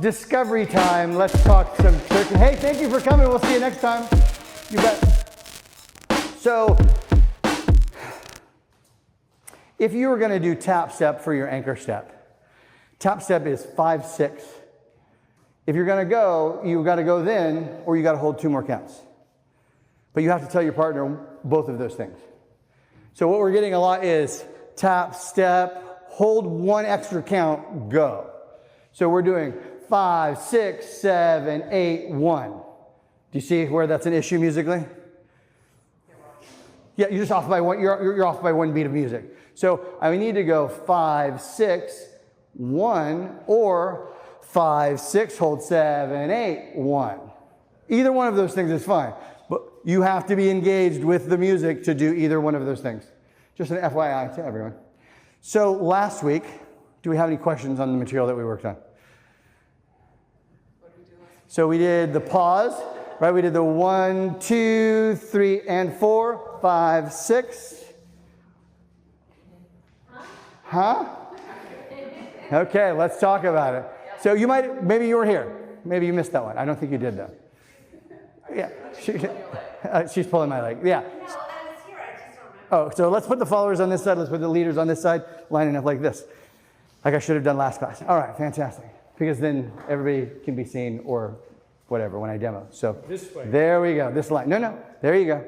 discovery time. Let's talk some turkey. Hey, thank you for coming. We'll see you next time. You bet. So, if you were going to do tap step for your anchor step, tap step is 5-6. If you're going to go, you got to go then, or you got to hold 2 more counts. But you have to tell your partner both of those things. So what we're getting a lot is tap, step, hold 1 extra count, go. So we're doing 5, 6, 7, 8, 1. Do you see where that's an issue musically? Yeah, you're just off by one. You're off by 1 beat of music. So I need to go 5, 6, 1, or 5, 6, hold 7, 8, 1. Either one of those things is fine. But you have to be engaged with the music to do either one of those things. Just an FYI to everyone. So last week, do we have any questions on the material that we worked on? What did we do last week? So we did the pause, right? We did the 1, 2, 3, and 4, 5, 6. Huh? Okay, let's talk about it. So you might, maybe you were here. Maybe you missed that one. I don't think you did though. Yeah, she's pulling my leg. Yeah. No, I was here. I just don't remember. Oh, so let's put the followers on this side. Let's put the leaders on this side, lining up like this, like I should have done last class. All right, fantastic. Because then everybody can be seen or whatever when I demo. So this way. There we go. This line. No. There you go.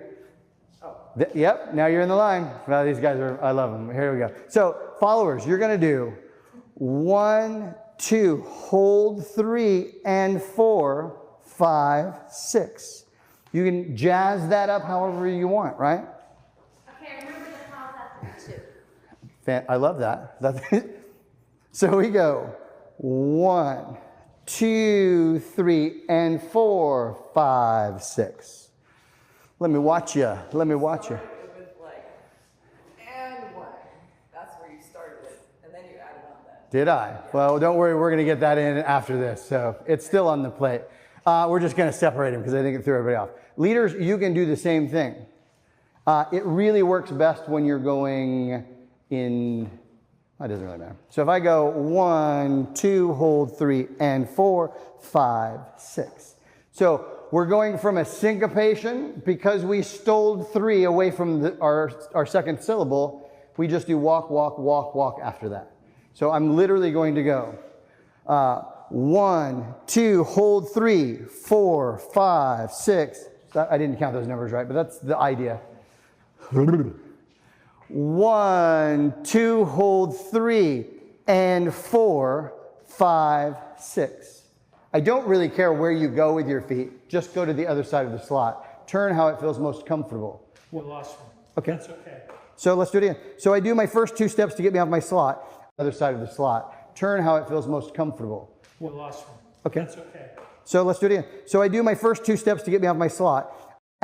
Oh. Yep. Now you're in the line. Well, these guys are. I love them. Here we go. So followers, you're gonna do 1, 2, hold 3 and 4, 5, 6. You can jazz that up however you want, right? Okay, remember the pause after 2. I love that. So we go 1, 2, 3, and 4, 5, 6. Let me watch you. Let me watch you. With like, and 1. That's where you started with, and then you added on that. Did I? Well, don't worry. We're going to get that in after this. So it's still on the plate. We're just going to separate them because I think it threw everybody off. Leaders, you can do the same thing. It really works best when you're going in, it doesn't really matter. So if I go 1, 2, hold 3, and 4, 5, 6. So we're going from a syncopation because we stole 3 away from our second syllable. We just do walk, walk, walk, walk after that. So I'm literally going to go 1, 2, hold 3, 4, 5, 6. I didn't count those numbers right, but that's the idea. 1, 2, hold 3, and 4, 5, 6. I don't really care where you go with your feet. Just go to the other side of the slot. Turn how it feels most comfortable. You lost one. Okay. That's okay. So let's do it again. So I do my first 2 steps to get me off my slot. Other side of the slot. Turn how it feels most comfortable. You lost one. Okay. That's okay. So let's do it again. So I do my first 2 steps to get me off my slot.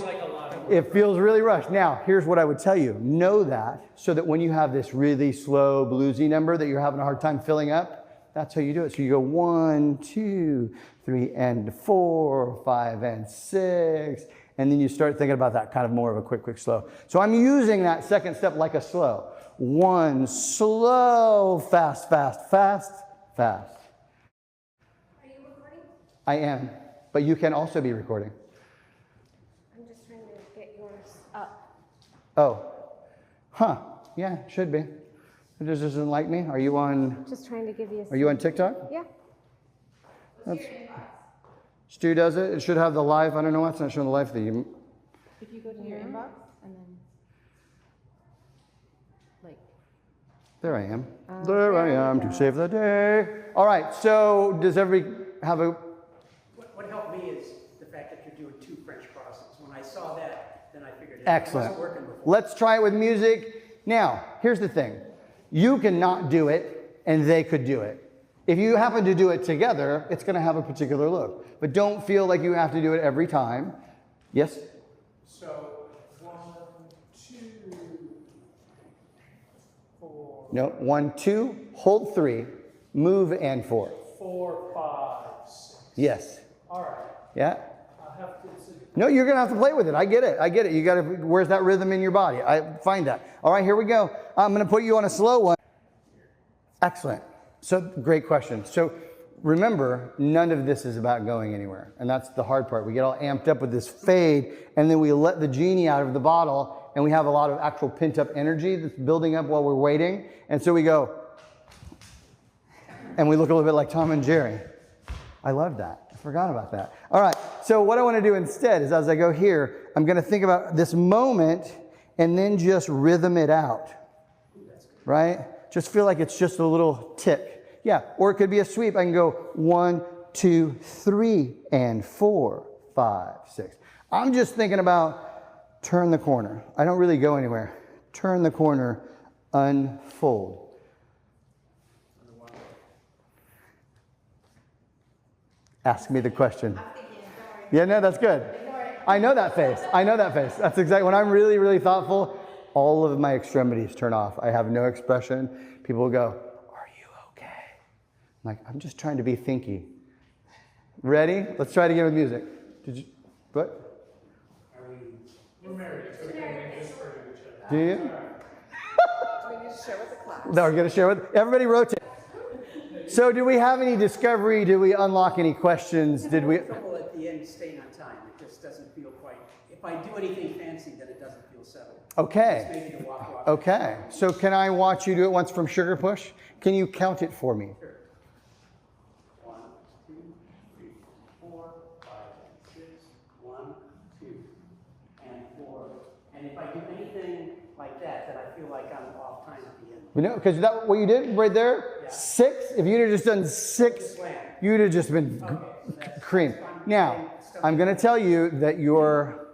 Like a lot of It feels really rushed. Now, here's what I would tell you. Know that so that when you have this really slow bluesy number that you're having a hard time filling up, that's how you do it. So you go 1, 2, 3, and 4, 5, and 6. And then you start thinking about that kind of more of a quick, slow. So I'm using that second step like a slow. 1, slow, fast, fast, fast, fast. Are you recording? I am, but you can also be recording. I'm just trying to get yours up. Oh, huh, yeah, should be. It just doesn't like me. Are you on? Just trying to give you a Are you on TikTok? Yeah. Stu does it. It should have the live. I don't know why it's not showing the live thing. If you go to your inbox and then, like, There I am. There I am to save the day. All right. So does everybody have a? What helped me is the fact that you're doing 2 French crosses. When I saw that, then I figured it Excellent. wasn't working before. Let's try it with music. Now, here's the thing. You cannot do it, and they could do it. If you happen to do it together, it's going to have a particular look. But don't feel like you have to do it every time. Yes? So 1, 2, 4. No. 1, 2, hold 3, move and 4. 4, 5, 6. Yes. All right. Yeah? I'll have to. No, you're going to have to play with it. I get it. I get it. You got to, where's that rhythm in your body? I find that. All right, here we go. I'm going to put you on a slow one. Excellent. So, great question. So, remember, none of this is about going anywhere. And that's the hard part. We get all amped up with this fade, and then we let the genie out of the bottle, and we have a lot of actual pent-up energy that's building up while we're waiting. And so we go, and we look a little bit like Tom and Jerry. I love that. I forgot about that. All right, so what I want to do instead is as I go here, I'm going to think about this moment and then just rhythm it out, right? Just feel like it's just a little tick. Yeah, or it could be a sweep. I can go 1, 2, 3, and 4, 5, 6. I'm just thinking about turn the corner. I don't really go anywhere. Turn the corner, unfold. Ask me the question. Yeah, no, that's good. I know that face. I know that face. That's exactly, when I'm really, really thoughtful, all of my extremities turn off. I have no expression. People will go, are you okay? I'm like, I'm just trying to be thinky. Ready? Let's try it again with music. Did you, what? We're married, so we can just for each other. Do you? Do we need to share with the class? No, we're going to share with, everybody rotate. So do we have any discovery? Did we unlock any questions? Did we? Trouble at the end staying on time. It just doesn't feel quite. If I do anything fancy, then it doesn't feel settled. Okay. It's maybe the walk. Okay. So can I watch you do it once from Sugar Push? Can you count it for me? Sure. 1, 2, 3, 4, 5, 6. 1, 2, and 4. And if I do anything like that, then I feel like I'm off time at the end. You know, because that what you did right there, Yeah. 6. If you'd have just done 6, you'd have just been cream. Now, I'm going to tell you that your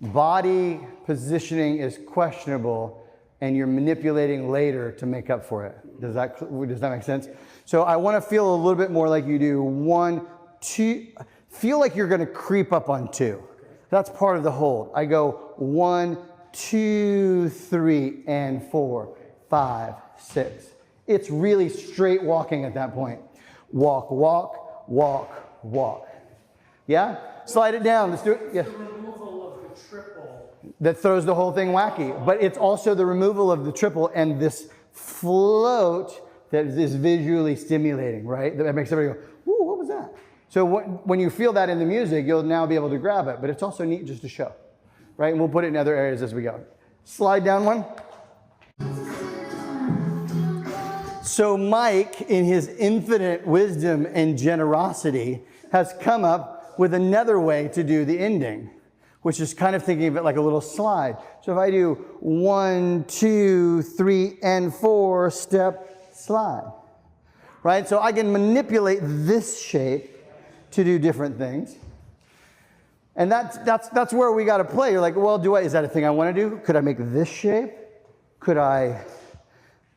body positioning is questionable, and you're manipulating later to make up for it. Does that make sense? So I want to feel a little bit more like you do 1, 2. Feel like you're going to creep up on 2. That's part of the hold. I go 1, 2, 3, and 4, 5, 6. It's really straight walking at that point. Walk, walk, walk, walk. Yeah? Slide it down. Let's do it. Yeah. The removal of the triple. That throws the whole thing wacky. But it's also the removal of the triple and this float that is visually stimulating, right? That makes everybody go, ooh, what was that? So when you feel that in the music, you'll now be able to grab it. But it's also neat just to show, right? And we'll put it in other areas as we go. Slide down one. So Mike, in his infinite wisdom and generosity, has come up with another way to do the ending, which is kind of thinking of it like a little slide. So if I do 1, 2, 3, and 4, step, slide, right? So I can manipulate this shape to do different things. And that's where we got to play. You're like, well, is that a thing I want to do? Could I make this shape? Could I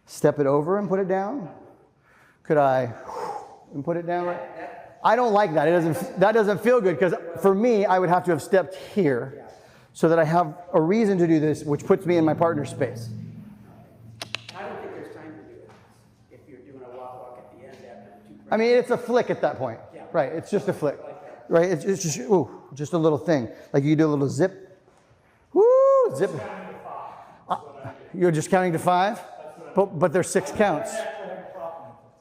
step it over and put it down? Could I and put it down? Right? I don't like that. That doesn't feel good, because for me, I would have to have stepped here so that I have a reason to do this, which puts me in my partner's space. I don't think there's time to do it if you're doing a walk at the end after 2 breaks. I mean, it's a flick at that point. Yeah. Right, it's just a flick. Right, it's just, just a little thing. Like you do a little zip. Woo, zip. You're just counting to 5? But there's 6 counts.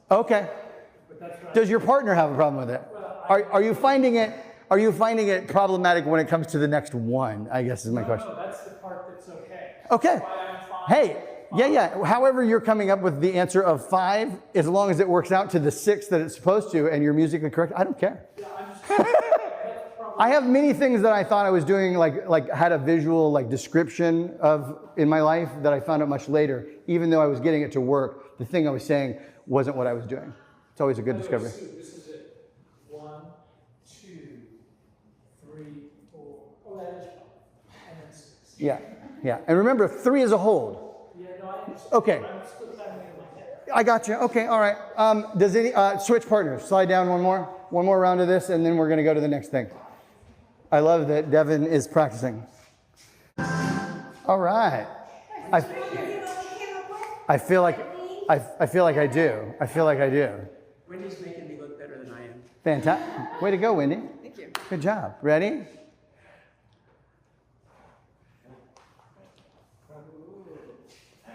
Okay. Does your partner have a problem with it? Are you finding it problematic when it comes to the next one? I guess is my question. No, that's the part that's okay. Okay. That's why I'm fine. Hey, yeah. However you're coming up with the answer of 5, as long as it works out to the 6 that it's supposed to, and you're musically correct, I don't care. Yeah, I'm just that's probably I have many things that I thought I was doing, like had a visual description of in my life that I found out much later. Even though I was getting it to work, the thing I was saying wasn't what I was doing. It's always a good discovery. This is it. 1, 2, 3, 4. Oh, that is 5. And then 6. Yeah. And remember, 3 is a hold. Yeah, no, I understand. Okay. I'm still trying to make it my head. I got you. Okay, all right. Does any switch partners? Slide down one more round of this, and then we're going to go to the next thing. I love that Devin is practicing. All right. I feel like I do. Wendy's making me look better than I am. Fantastic. Way to go, Wendy. Thank you. Good job. Ready?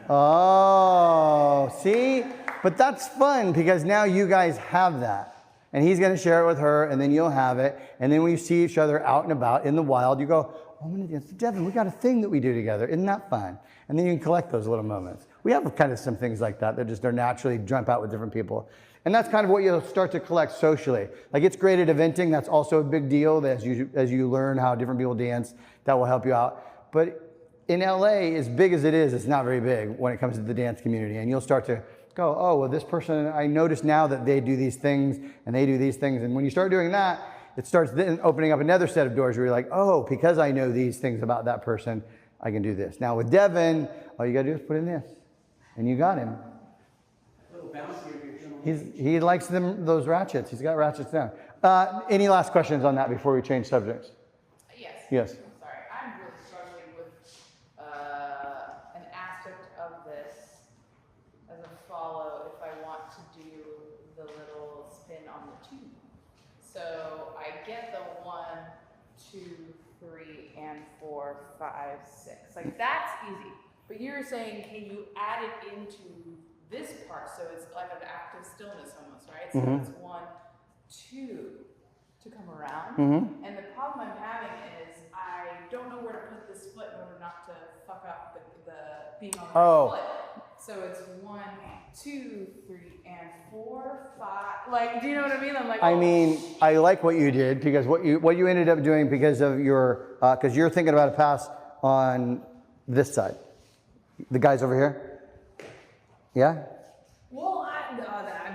Oh, see? But that's fun because now you guys have that. and he's going to share it with her, and then you'll have it. And then when you see each other out and about in the wild, you go, oh, I'm going to dance to Devin. We got a thing that we do together. Isn't that fun? And then you can collect those little moments. We have kind of some things like that just are naturally jump out with different people. And that's kind of what you'll start to collect socially. Like it's great at eventing. That's also a big deal as you learn how different people dance. That will help you out. But in LA, as big as it is, it's not very big when it comes to the dance community. And you'll start to go, oh, well, this person, I notice now that they do these things and they do these things. And when you start doing that, it starts then opening up another set of doors where you're like, oh, because I know these things about that person, I can do this. Now with Devin, all you gotta do is put in this. And you got him. A little bouncy. He likes those ratchets. He's got ratchets down. Any last questions on that before we change subjects? Yes. Yes. Sorry, I'm really struggling with an aspect of this as a follow if I want to do the little spin on the tube. So I get the 1, 2, 3, and 4, 5, 6. Like that's easy. But you're saying, can you add it into this part? So it's like an active stillness almost, right? So it's 1, 2 to come around. And the problem I'm having is I don't know where to put this foot in order not to fuck up the being on the right foot. So it's 1, 2, 3, and 4, 5. Like, do you know what I mean? I'm like, I mean, I like what you did because what you ended up doing because of your because you're thinking about a pass on this side. The guys over here. Yeah. well, I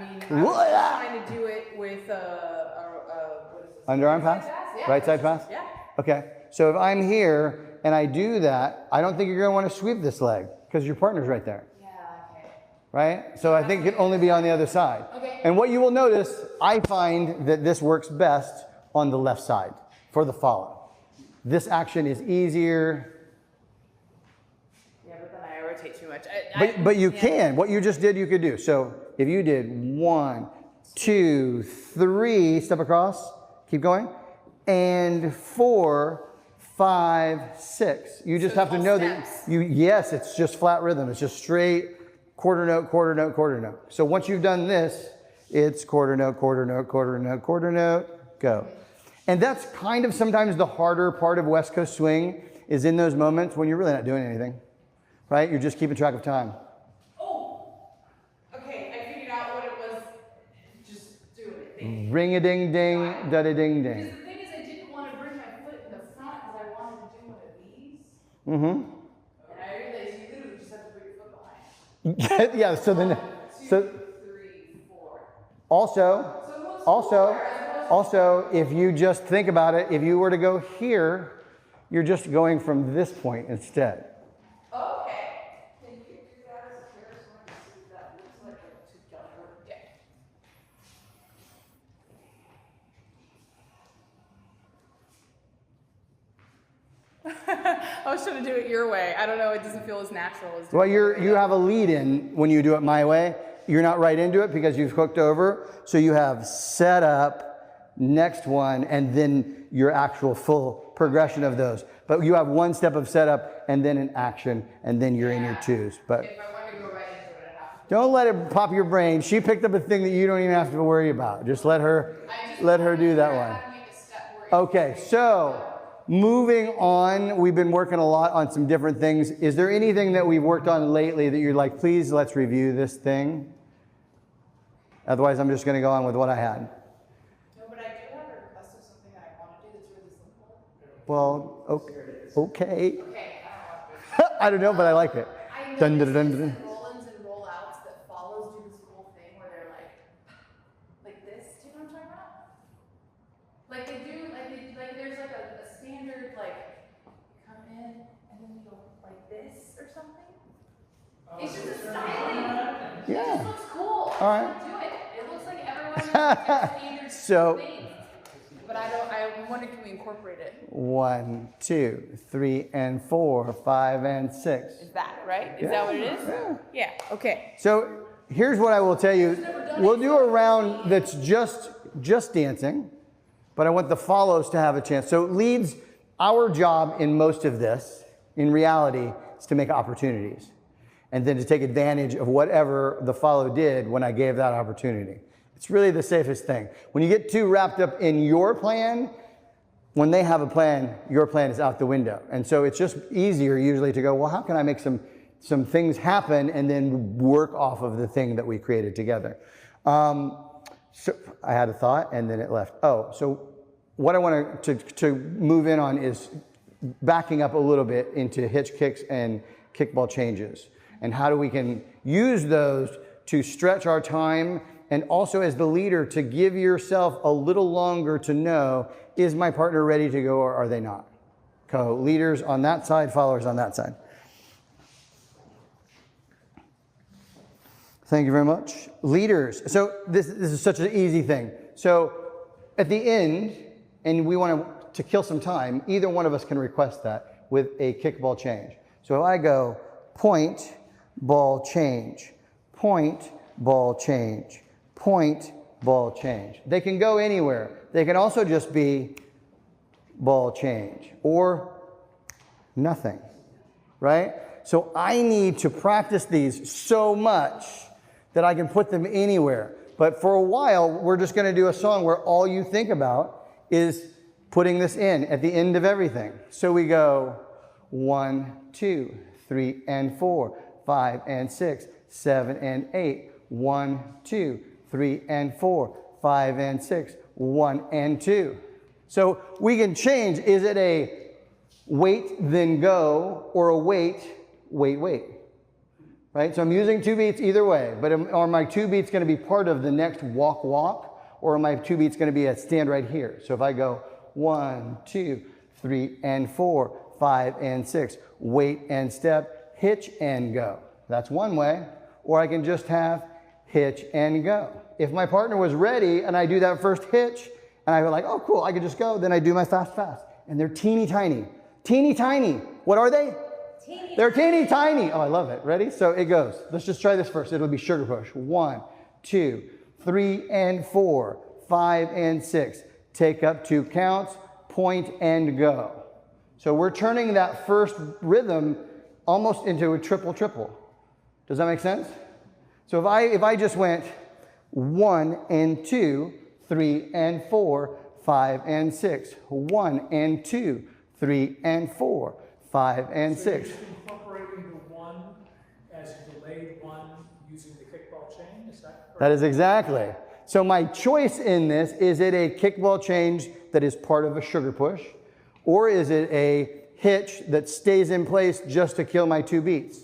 mean, I was trying to do it with what is this? Underarm pass? Yeah. Right side pass? Yeah. Okay. So if I'm here and I do that, I don't think you're going to want to sweep this leg because your partner's right there. Yeah, okay. Right? So I think it can only be on the other side. Okay. And what you will notice, I find that this works best on the left side for the follow. This action is easier. Yeah, but then I rotate too much. But you can. What you just did, you could do. So if you did 1, 2, 3, step across, keep going, and 4, 5, 6. You just So have to it's know all that steps. yes, it's just flat rhythm. It's just straight quarter note, quarter note, quarter note. So once you've done this, it's quarter note, quarter note, quarter note, quarter note, go. And that's kind of sometimes the harder part of West Coast swing is in those moments when you're really not doing anything, right? You're just keeping track of time. Oh, okay. I figured out what it was. Just doing it. Ring-a-ding-ding, da-da-ding-ding. Because the thing is, I didn't want to bring my foot in the front because I wanted to do one of these. Mm-hmm. And I realized you literally just have to put your foot behind. Yeah, so then, 1, 2, so 3, 4. also, if you just think about it, if you were to go here, you're just going from this point instead. Okay. Can you do that as a pair so I can see what that looks like together? Yeah. I was trying to do it your way. I don't know. It doesn't feel as natural as. Well, you have a lead in when you do it my way. You're not right into it because you've hooked over. So you have set up, next one, and then your actual full progression of those. But you have one step of setup and then an action, and then you're in your twos. But If I want to go right into it, I have to. don't let it pop your brain. She picked up a thing that you don't even have to worry about. Just let her do that one. Okay, so moving on, we've been working a lot on some different things. Is there anything that we've worked on lately that you're like, please let's review this thing? Otherwise, I'm just going to go on with what I had. No, but I do have a request of something that I want to do that's really simple. Well, okay. Okay, I don't know. I don't know, but I like it. I Dun, noticed dun, dun, this dun. in roll-ins and roll-outs that follows do this cool thing where they're like this. Do you know what I'm talking about? Like they do, like there's like a standard like come in and then you go like this or something. It's just a styling. It Yeah. just looks cool. All right. Do it. It looks like everyone has their standard So- thing. But I wonder, can we incorporate it? 1, 2, 3, and 4, 5, and 6. Is that right? Is that what it is? Yeah. Okay. So here's what I will tell you. We'll do a round that's just dancing, but I want the follows to have a chance. So leads, our job in most of this, in reality, is to make opportunities and then to take advantage of whatever the follow did when I gave that opportunity. It's really the safest thing. When you get too wrapped up in your plan, when they have a plan, your plan is out the window. And so it's just easier usually to go, well, how can I make some things happen and then work off of the thing that we created together. So I had a thought and then it left. Oh, so what I want to move in on is backing up a little bit into hitch kicks and kickball changes and how we can use those to stretch our time and also as the leader to give yourself a little longer to know, is my partner ready to go or are they not? Leaders on that side, followers on that side. Thank you very much. Leaders. So this is such an easy thing. So at the end, and we want to kill some time, either one of us can request that with a kickball change. So if I go point, ball change, point, ball change, point, ball change. They can go anywhere. They can also just be ball change or nothing, right? So I need to practice these so much that I can put them anywhere. But for a while, we're just going to do a song where all you think about is putting this in at the end of everything. So we go 1, 2, 3, and 4, 5, and 6, 7, and 8, 1, 2, 3, and 4, 5, and 6, 1, and 2. So we can change, is it a wait, then go, or a wait, wait, wait? Right? So I'm using 2 beats either way, but are my 2 beats going to be part of the next walk, walk, or are my 2 beats going to be a stand right here? So if I go 1, 2, 3, and 4, 5, and 6, wait and step, hitch and go. That's one way. Or I can just have hitch and go. If my partner was ready and I do that first hitch, and I go like, oh cool, I could just go, then I do my fast, fast. And they're teeny tiny. Teeny tiny. What are they? They're teeny tiny. Oh, I love it. Ready? So it goes. Let's just try this first. It'll be sugar push. 1, 2, 3, and 4, 5, and 6. Take up 2 counts, point and go. So we're turning that first rhythm almost into a triple, triple. Does that make sense? So if I just went 1 and 2, 3 and 4, 5 and 6, 1 and 2, 3 and 4, 5 and 6. So you're just incorporating the 1 as a delayed 1 using the kickball chain, is that correct? That is exactly. So my choice in this, is it a kickball change that is part of a sugar push, or is it a hitch that stays in place just to kill my 2 beats?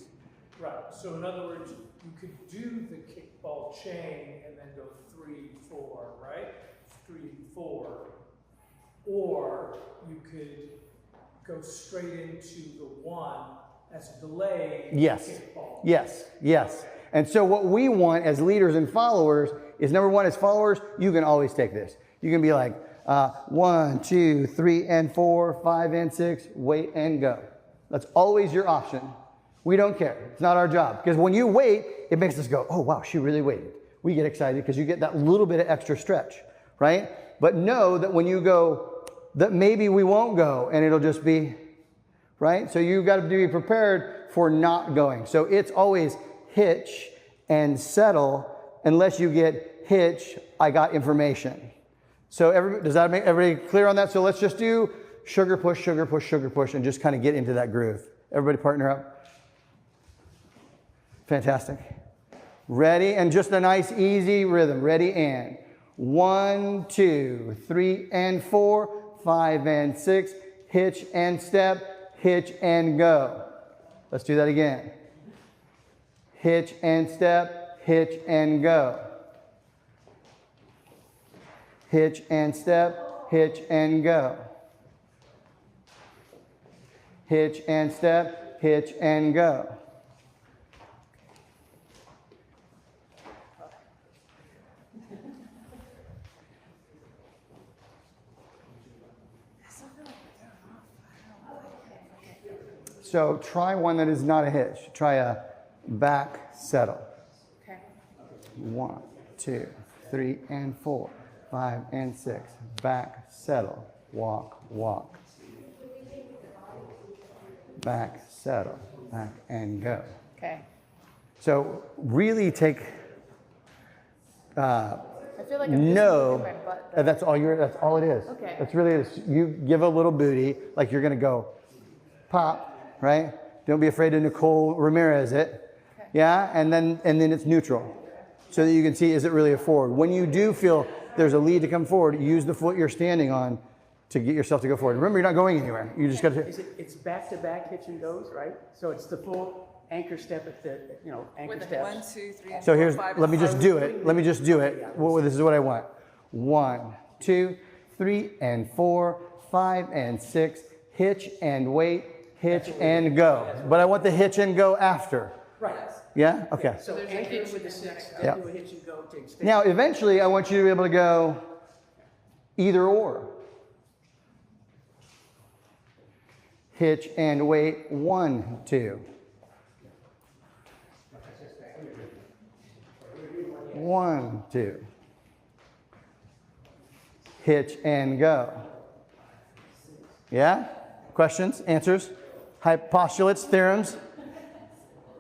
Right, so in other words, you could do the kickball chain and then go 3, 4, right? 3, 4. Or you could go straight into the 1 as a delay. Yes, kickball. yes, yes. And so what we want as leaders and followers is, number one, as followers, you can always take this. You can be like 1, 2, 3, and 4, 5, and 6, wait and go. That's always your option. We don't care. It's not our job. Because when you wait, it makes us go, oh, wow, she really waited. We get excited because you get that little bit of extra stretch, right? But know that when you go, that maybe we won't go and it'll just be, right? So you've got to be prepared for not going. So it's always hitch and settle unless you get hitch, I got information. So does that make everybody clear on that? So let's just do sugar push, sugar push, sugar push, and just kind of get into that groove. Everybody partner up. Fantastic. Ready? And just a nice, easy rhythm. Ready and 1, 2, 3, and 4, 5, and 6. Hitch and step, hitch and go. Let's do that again. Hitch and step, hitch and go. Hitch and step, hitch and go. Hitch and step, hitch and go. So try one that is not a hitch. Try a back settle. Okay. 1, 2, 3, and 4, 5, and 6. Back settle. Walk, walk. Back settle. Back and go. Okay. So really take I feel like I'm just know moving my butt. that that's all it is. Okay. That's really it. You give a little booty, like you're gonna go pop, right? Don't be afraid to Nicole Ramirez it. Okay. Yeah, and then it's neutral. So that you can see, is it really a forward? When you do feel there's a lead to come forward, use the foot you're standing on to get yourself to go forward. Remember, you're not going anywhere. You just got to. It's back-to-back hitch and goes, right? So it's the full anchor step at the, anchor With steps. 1, 2, 3, So 4, here's, 5, let me just 6. do it. Let me just do it. Well, this is what I want. 1, 2, 3, and 4, 5, and 6. Hitch and wait, hitch and go. But I want the hitch and go after. Right. Yeah? Okay. So there's a anchor hitch with the and 6, go. then Yeah. do a hitch and go to extend. Now, eventually, I want you to be able to go either or. Hitch and wait, 1, 2. 1, 2. Hitch and go. Yeah? Questions? Answers? Postulates? Theorems?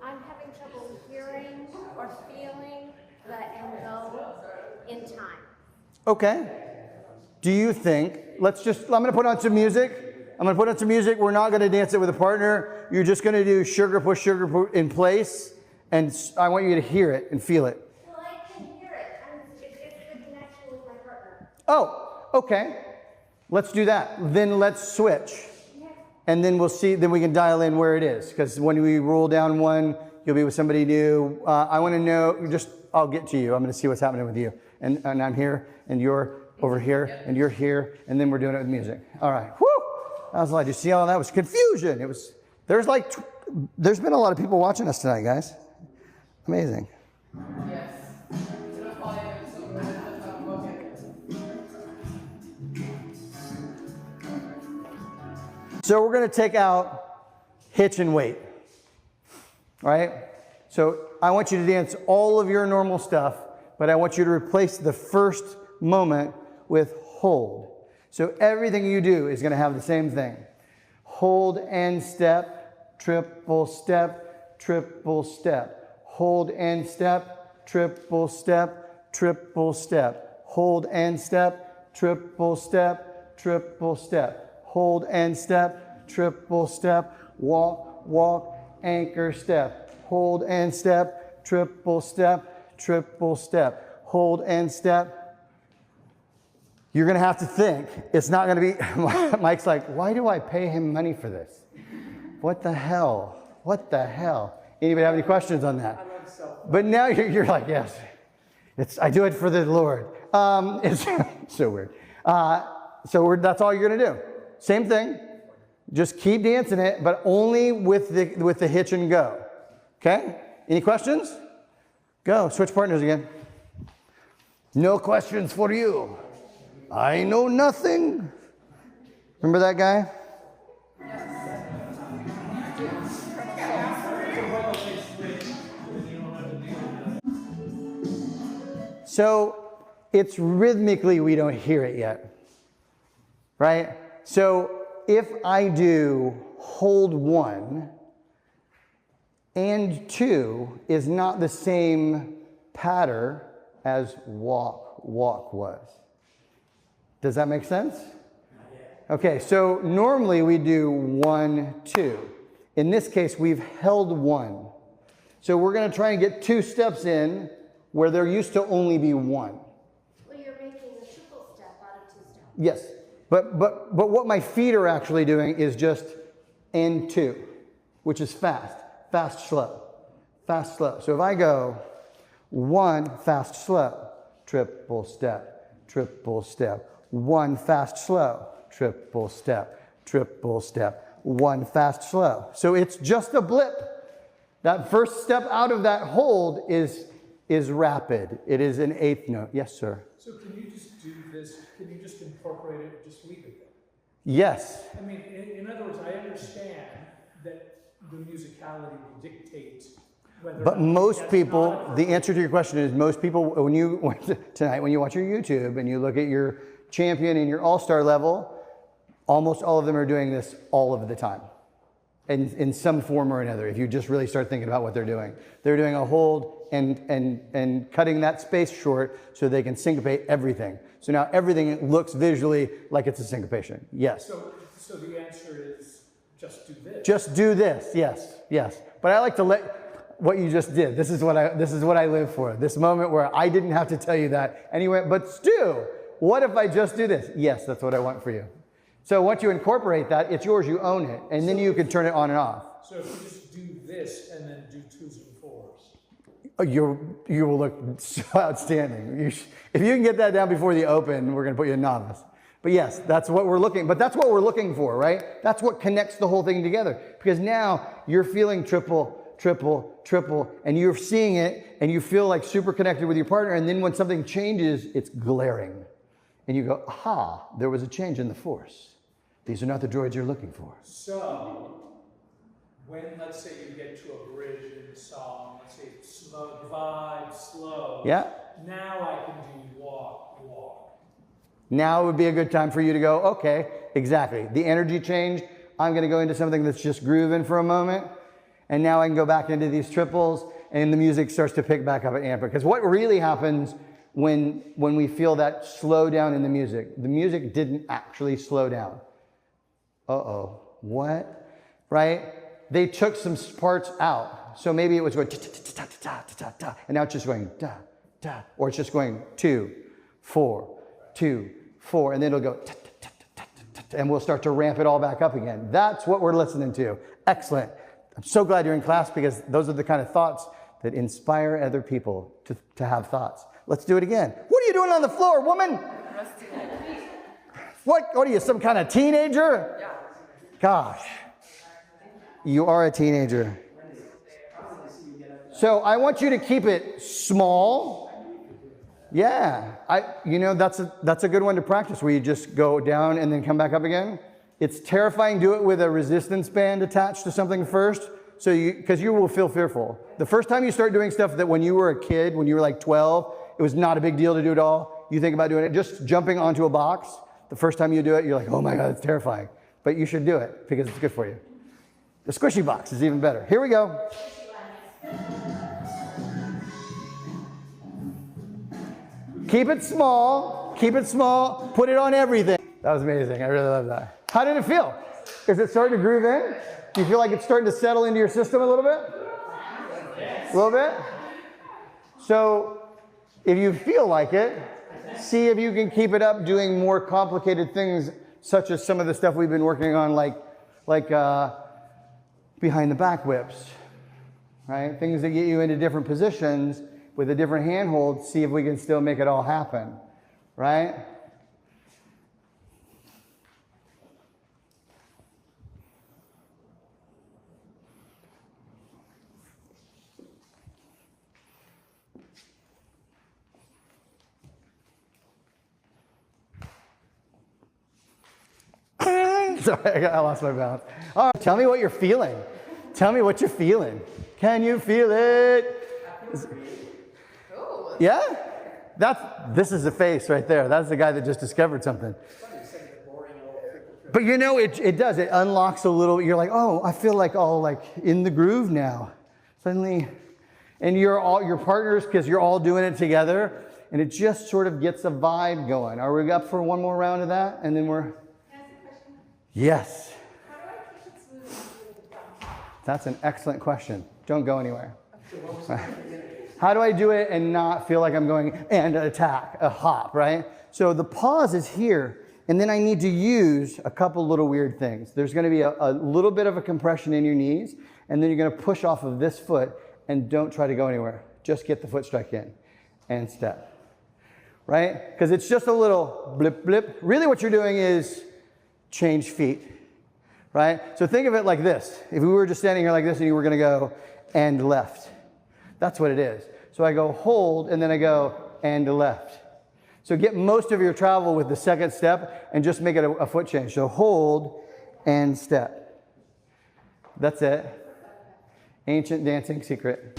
I'm having trouble hearing or feeling the and go in time. Okay. Do you think, I'm going to put on some music. We're not going to dance it with a partner. You're just going to do sugar push in place. And I want you to hear it and feel it. Well, I can hear it. It's the connection with my partner. Oh, okay. Let's do that. Then let's switch. And then we'll see, then we can dial in where it is. Because when we roll down one, you'll be with somebody new. I want to know, I'll get to you. I'm going to see what's happening with you. And I'm here, and you're over here, and you're here, and then we're doing it with music. All right. Woo! I was like, you see all that was confusion. There's been a lot of people watching us tonight, guys. Amazing. Yes. So we're going to take out hitch and wait. All right? So I want you to dance all of your normal stuff, but I want you to replace the first moment with hold. So everything you do is going to have the same thing. Hold and step, triple step, triple step. Hold and step, triple step, triple step. Hold and step, triple step, triple step. Hold and step, triple step. Walk, walk, anchor step. Hold and step, triple step, triple step. Hold and step. You're going to have to think. It's not going to be, Mike's like, why do I pay him money for this? What the hell? What the hell? Anybody have any questions on that? But now you're like, yes, I do it for the Lord. It's so weird. That's all you're going to do. Same thing. Just keep dancing it, but only with the hitch and go. Okay? Any questions? Go. Switch partners again. No questions for you. I know nothing. Remember that guy? So it's rhythmically we don't hear it yet. Right? So if I do hold 1 and 2 is not the same pattern as walk was. Does that make sense? Okay, so normally we do 1, 2. In this case, we've held 1. So we're going to try and get 2 steps in where there used to only be 1. Well, you're making a triple step out of 2 steps. Yes, but what my feet are actually doing is just and 2, which is fast, slow, fast, slow. So if I go 1, fast, slow, triple step, 1, fast, slow, triple step, 1, fast, slow. So it's just a blip. That first step out of that hold is rapid. It is an 8th note. Yes, sir. So can you just do this? Can you just incorporate it and just leave it there? Yes. I mean, in other words, I understand that the musicality will dictate whether. But or not most that's people, not the answer to your question is most people, when you watch your YouTube and you look at your champion and your all-star level, almost all of them are doing this all of the time. in some form or another, if you just really start thinking about what they're doing. They're doing a hold and cutting that space short so they can syncopate everything. So now everything looks visually like it's a syncopation. Yes. So the answer is just do this. Just do this. Yes. Yes. But I like to let what you just did. This is what I live for. This moment where I didn't have to tell you that anyway. But Stu, what if I just do this? Yes, that's what I want for you. So once you incorporate that, it's yours. You own it, and then you can turn it on and off. So if you just do this and then do 2s and 4s. You will look so outstanding. If you can get that down before the open, we're going to put you in novice. But yes, that's what we're looking. But that's what we're looking for, right? That's what connects the whole thing together. Because now you're feeling triple, triple, triple, and you're seeing it, and you feel like super connected with your partner. And then when something changes, it's glaring, and you go, aha! There was a change in the force. These are not the droids you're looking for. So when, let's say, you get to a bridge in the song, let's say it's slow, vibe, slow. Yeah. Now I can do walk, walk. Now would be a good time for you to go, okay, exactly. The energy changed. I'm going to go into something that's just grooving for a moment. And now I can go back into these triples, and the music starts to pick back up at amp. Because what really happens when we feel that slow down in the music didn't actually slow down. Uh-oh, what? Right? They took some parts out. So maybe it was going ta-ta-ta-ta-ta-ta-ta, and now it's just going da-da, or it's just going 2, 4, 2, 4, and then it'll go ta-ta-ta-ta-ta-ta, and we'll start to ramp it all back up again. That's what we're listening to. Excellent. I'm so glad you're in class, because those are the kind of thoughts that inspire other people to have thoughts. Let's do it again. What are you doing on the floor, woman? What are you, some kind of teenager? Yeah. Gosh, you are a teenager. So I want you to keep it small. Yeah, that's a good one to practice, where you just go down and then come back up again. It's terrifying. Do it with a resistance band attached to something first, because you will feel fearful. The first time you start doing stuff that when you were a kid, when you were like 12, it was not a big deal to do it all. You think about doing it, just jumping onto a box. The first time you do it, you're like, oh my God, it's terrifying. But you should do it because it's good for you. The squishy box is even better. Here we go. Keep it small. Keep it small. Put it on everything. That was amazing. I really love that. How did it feel? Is it starting to groove in? Do you feel like it's starting to settle into your system a little bit? A little bit? So if you feel like it, see if you can keep it up doing more complicated things, such as some of the stuff we've been working on, like behind the back whips, right? Things that get you into different positions with a different handhold. See if we can still make it all happen, right? Sorry, I lost my balance. All right, tell me what you're feeling. Tell me what you're feeling. Can you feel it? Yeah? This is the face right there. That's the guy that just discovered something. But it does. It unlocks a little. You're like, oh, I feel like all like in the groove now. Suddenly, and your partners, because you're all doing it together, and it just sort of gets a vibe going. Are we up for one more round of that? And then we're... Yes. How do I keep it smooth? That's an excellent question. Don't go anywhere. How do I do it and not feel like I'm going and attack, a hop, right? So the pause is here, and then I need to use a couple little weird things. There's going to be a little bit of a compression in your knees, and then you're going to push off of this foot, and don't try to go anywhere. Just get the foot strike in and step, right? Because it's just a little blip, blip. Really what you're doing is change feet, right? So think of it like this. If we were just standing here like this and you were going to go and left, that's what it is. So I go hold and then I go and left. So get most of your travel with the second step and just make it a foot change. So hold and step. That's it. Ancient dancing secret.